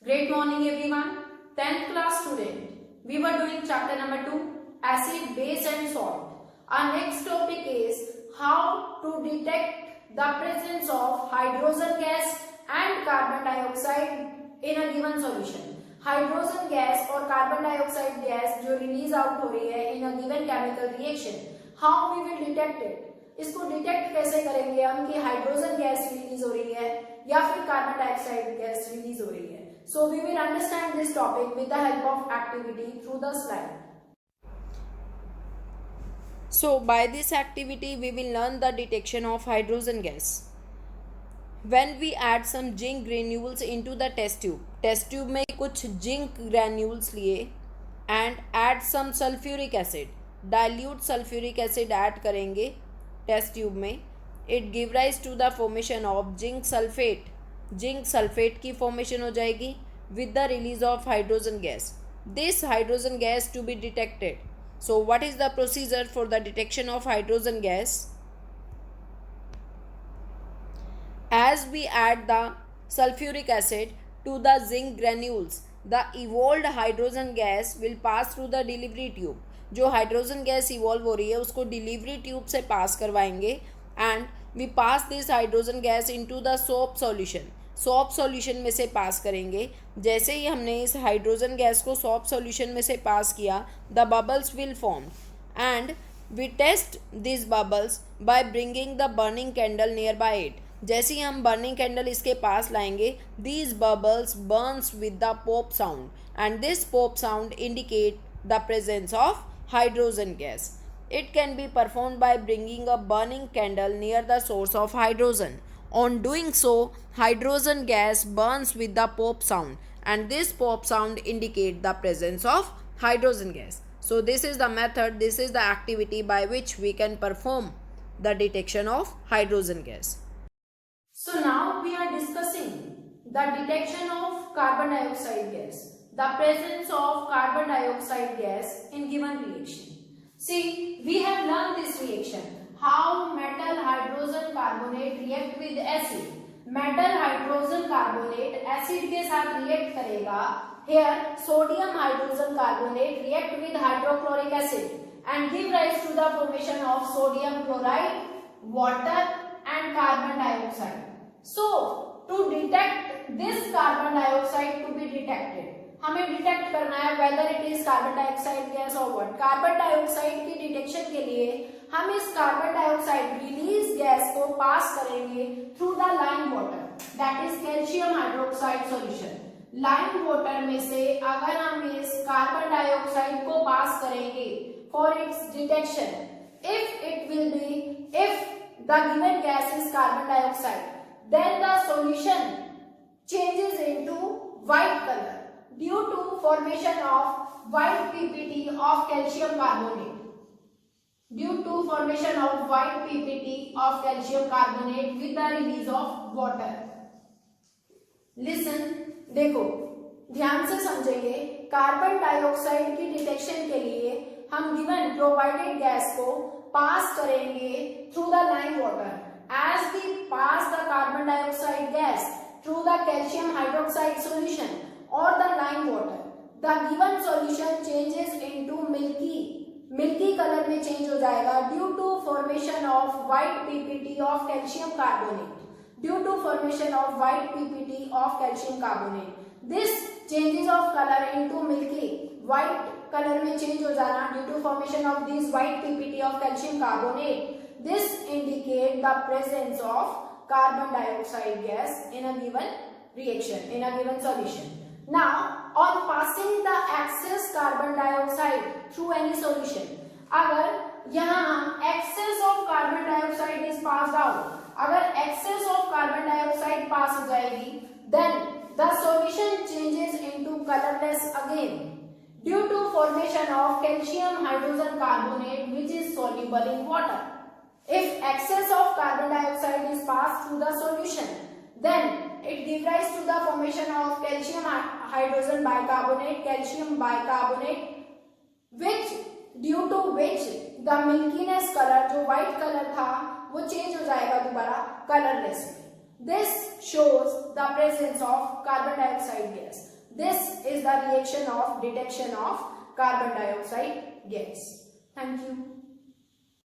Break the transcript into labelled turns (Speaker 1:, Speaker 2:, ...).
Speaker 1: Great morning everyone. 10th class student. We were doing chapter number 2, acid, base and salt. Our next topic is how to detect the presence of hydrogen gas and carbon dioxide in a given solution. Hydrogen gas और carbon dioxide gas जो release out हो रही है in a given chemical reaction, how we will detect it. इसको detect कैसे करेंगे हम कि हाइड्रोजन गैस रिलीज हो रही है या फिर कार्बन डाइऑक्साइड गैस रिलीज हो रही है. So we will understand this topic with the help of activity through the slide.
Speaker 2: So by this activity we will learn the detection of hydrogen gas. When we add some zinc granules into the test tube में कुछ zinc granules लिए and add some sulfuric acid, dilute sulfuric acid add करेंगे test tube में, it give rise to the formation of zinc sulfate. Zinc sulphate की formation हो जाएगी with the release of hydrogen gas. This hydrogen gas to be detected. So what is the procedure for the detection of hydrogen gas? As we add the sulfuric acid to the zinc granules, the evolved hydrogen gas will pass through the delivery tube. जो hydrogen gas evolve हो रही है उसको delivery tube से pass करवाएंगे and we pass this hydrogen gas into the soap solution. Soap solution में से pass करेंगे. जैसे ही हमने इस हाइड्रोजन गैस को सॉप सॉल्यूशन में से पास किया, the bubbles will form and we test this bubbles by bringing the burning candle near by it. जैसे ही हम बर्निंग कैंडल इसके पास लाएंगे, these bubbles Burns with the pop sound and this pop sound indicate the presence of hydrogen gas. It can be performed by bringing a burning candle near the source of hydrogen. On doing so, hydrogen gas burns with the pop sound and this pop sound indicate the presence of hydrogen gas. So this is the method, this is the activity by which we can perform the detection of hydrogen gas.
Speaker 1: So now we are discussing the detection of carbon dioxide gas. The presence of carbon dioxide gas in given reaction. See, we have learned this reaction. How metal hydrogen carbonate react with acid. Metal hydrogen carbonate acid के साथ react करेगा. Here sodium hydrogen carbonate react with hydrochloric acid and give rise to the formation of sodium chloride, water and carbon dioxide. So to detect this carbon dioxide to be detected, हमें detect करना है whether it is carbon dioxide gas और what. Carbon dioxide की detection के लिए हम इस carbon dioxide release gas को पास करेंगे through the lime water, that is calcium hydroxide solution. Lime water में से अगर हम इस कार्बन डाइऑक्साइड को पास करेंगे for its detection, if the given gas is carbon dioxide, then the solution changes into white color due to formation of white PPT of calcium carbonate. Due to formation of white PPT of calcium carbonate with the release of water. Listen, देखो ध्यान से समझेंगे. Carbon dioxide की detection के लिए हम given provided gas को पास करेंगे through the lime water. As we pass the carbon dioxide gas through the calcium hydroxide solution or the lime water, the given solution changes into milky color में change हो जाएगा due to formation of white PPT of calcium carbonate. Due to formation of white PPT of calcium carbonate, this changes of color into milky white color में change हो जाना due to formation of this white PPT of calcium carbonate. This indicate the presence of carbon dioxide gas in a given reaction, in a given solution. Now, on passing the excess carbon dioxide through any solution, अगर यहाँ हम excess of carbon dioxide is passed out, अगर excess of carbon dioxide pass हो जाएगी, then the solution changes into colorless again due to formation of calcium hydrogen carbonate which is soluble in water. If excess of carbon dioxide is passed through the solution, then it gives rise to the formation of calcium hydrogen bicarbonate, calcium bicarbonate, which due to which the milkiness color जो white color था वो change हो जाएगा दोबारा colorless. This shows the presence of carbon dioxide gas. This is the reaction of detection of carbon dioxide gas. Thank you.